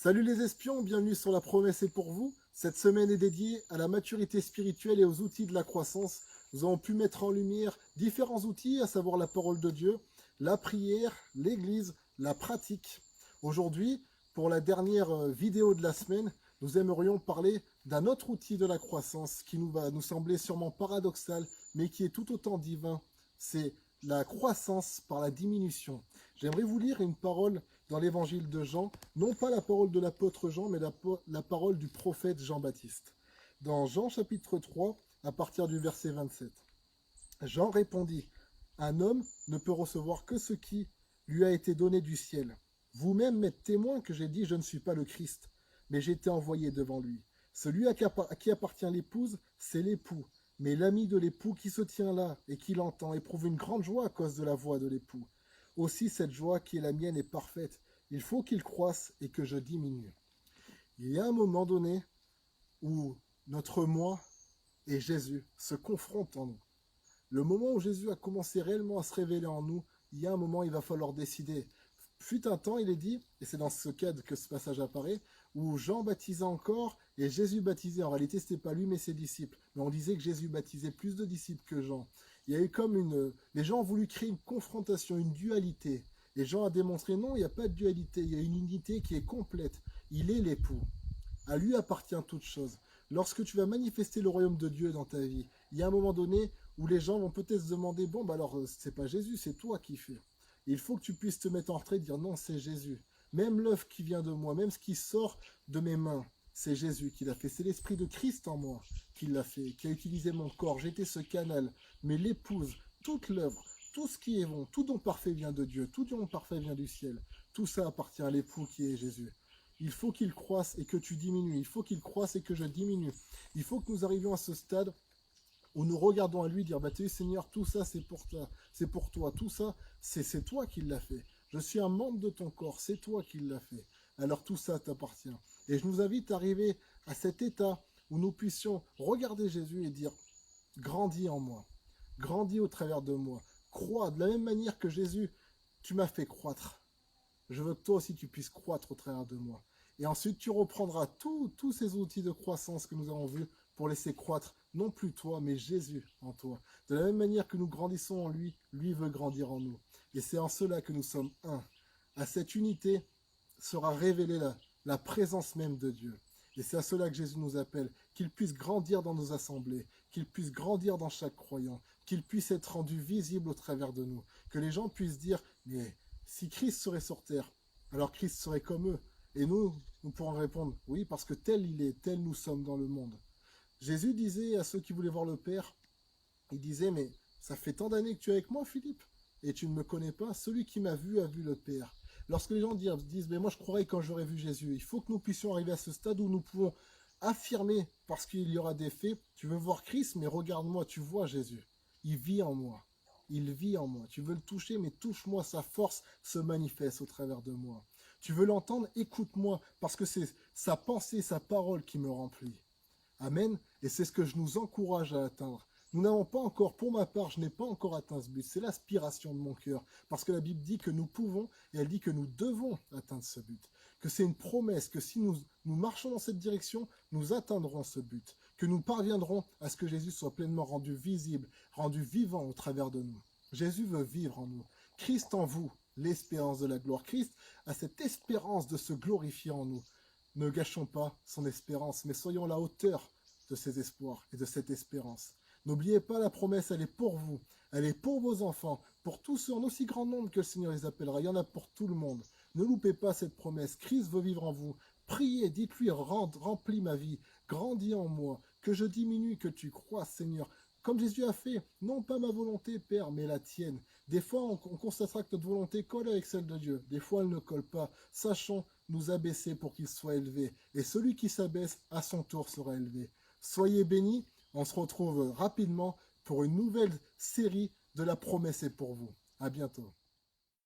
Salut les espions, bienvenue sur La Promesse est pour vous. Cette semaine est dédiée à la maturité spirituelle et aux outils de la croissance. Nous avons pu mettre en lumière différents outils, à savoir la parole de Dieu, la prière, l'église, la pratique. Aujourd'hui, pour la dernière vidéo de la semaine, nous aimerions parler d'un autre outil de la croissance qui nous va nous sembler sûrement paradoxal, mais qui est tout autant divin. C'est la croissance par la diminution. J'aimerais vous lire une parole dans l'évangile de Jean, non pas la parole de l'apôtre Jean, mais la parole du prophète Jean-Baptiste. Dans Jean chapitre 3, à partir du verset 27. Jean répondit, « Un homme ne peut recevoir que ce qui lui a été donné du ciel. Vous-même m'êtes témoin que j'ai dit, je ne suis pas le Christ, mais j'ai été envoyé devant lui. Celui à qui appartient l'épouse, c'est l'époux. Mais l'ami de l'époux qui se tient là et qui l'entend éprouve une grande joie à cause de la voix de l'époux. Aussi cette joie qui est la mienne est parfaite. Il faut qu'il croisse et que je diminue. » Il y a un moment donné où notre moi et Jésus se confrontent en nous. Le moment où Jésus a commencé réellement à se révéler en nous, il y a un moment où il va falloir décider. Fut un temps, il est dit, et c'est dans ce cadre que ce passage apparaît, où Jean baptisait encore et Jésus baptisait. En réalité, ce n'était pas lui mais ses disciples. Mais on disait que Jésus baptisait plus de disciples que Jean. Il y a eu comme les gens ont voulu créer une confrontation, une dualité. Et Jean a démontré non, il n'y a pas de dualité, il y a une unité qui est complète. Il est l'époux. À lui appartient toute chose. Lorsque tu vas manifester le royaume de Dieu dans ta vie, il y a un moment donné où les gens vont peut-être se demander, bon, bah alors, c'est pas Jésus, c'est toi qui fais. Il faut que tu puisses te mettre en retrait et dire non, c'est Jésus. Même l'œuvre qui vient de moi, même ce qui sort de mes mains, c'est Jésus qui l'a fait. C'est l'Esprit de Christ en moi qui l'a fait, qui a utilisé mon corps. J'étais ce canal. Mais l'épouse, toute l'œuvre, tout ce qui est bon, tout don parfait vient de Dieu, tout don parfait vient du ciel. Tout ça appartient à l'époux qui est Jésus. Il faut qu'il croisse et que tu diminues. Il faut qu'il croisse et que je diminue. Il faut que nous arrivions à ce stade où nous regardons à lui dire, bah tu sais Seigneur, tout ça c'est pour toi, tout ça c'est toi qui l'as fait. Je suis un membre de ton corps, c'est toi qui l'as fait. Alors tout ça t'appartient. Et je nous invite à arriver à cet état où nous puissions regarder Jésus et dire, grandis en moi, grandis au travers de moi, crois de la même manière que Jésus, tu m'as fait croître. Je veux que toi aussi tu puisses croître au travers de moi. Et ensuite tu reprendras tous ces outils de croissance que nous avons vus pour laisser croître non plus toi, mais Jésus en toi. De la même manière que nous grandissons en lui, lui veut grandir en nous. Et c'est en cela que nous sommes un. À cette unité sera révélée la présence même de Dieu. Et c'est à cela que Jésus nous appelle, qu'il puisse grandir dans nos assemblées, qu'il puisse grandir dans chaque croyant, qu'il puisse être rendu visible au travers de nous, que les gens puissent dire, mais si Christ serait sur terre, alors Christ serait comme eux. Et nous pourrons répondre, oui, parce que tel il est, tel nous sommes dans le monde. Jésus disait à ceux qui voulaient voir le Père, il disait, mais ça fait tant d'années que tu es avec moi, Philippe, et tu ne me connais pas. Celui qui m'a vu a vu le Père. Lorsque les gens disent, mais moi je croirais quand j'aurai vu Jésus, il faut que nous puissions arriver à ce stade où nous pouvons affirmer, parce qu'il y aura des faits, tu veux voir Christ, mais regarde-moi, tu vois Jésus. Il vit en moi. Il vit en moi. Tu veux le toucher, mais touche-moi, sa force se manifeste au travers de moi. Tu veux l'entendre, écoute-moi, parce que c'est sa pensée, sa parole qui me remplit. Amen. Et c'est ce que je nous encourage à atteindre. Nous n'avons pas encore, pour ma part, je n'ai pas encore atteint ce but. C'est l'aspiration de mon cœur. Parce que la Bible dit que nous pouvons, et elle dit que nous devons atteindre ce but. Que c'est une promesse, que si nous marchons dans cette direction, nous atteindrons ce but. Que nous parviendrons à ce que Jésus soit pleinement rendu visible, rendu vivant au travers de nous. Jésus veut vivre en nous. Christ en vous, l'espérance de la gloire. Christ a cette espérance de se glorifier en nous. Ne gâchons pas son espérance, mais soyons à la hauteur de ses espoirs et de cette espérance. N'oubliez pas la promesse, elle est pour vous, elle est pour vos enfants, pour tous ceux en aussi grand nombre que le Seigneur les appellera. Il y en a pour tout le monde. Ne loupez pas cette promesse. Christ veut vivre en vous. Priez, dites-lui, remplis ma vie, grandis en moi, que je diminue, que tu crois, Seigneur. Comme Jésus a fait, non pas ma volonté, Père, mais la tienne. Des fois, on constatera que notre volonté colle avec celle de Dieu. Des fois, elle ne colle pas. Sachons nous abaisser pour qu'il soit élevé. Et celui qui s'abaisse, à son tour, sera élevé. Soyez bénis. On se retrouve rapidement pour une nouvelle série de La Promesse est pour vous. À bientôt.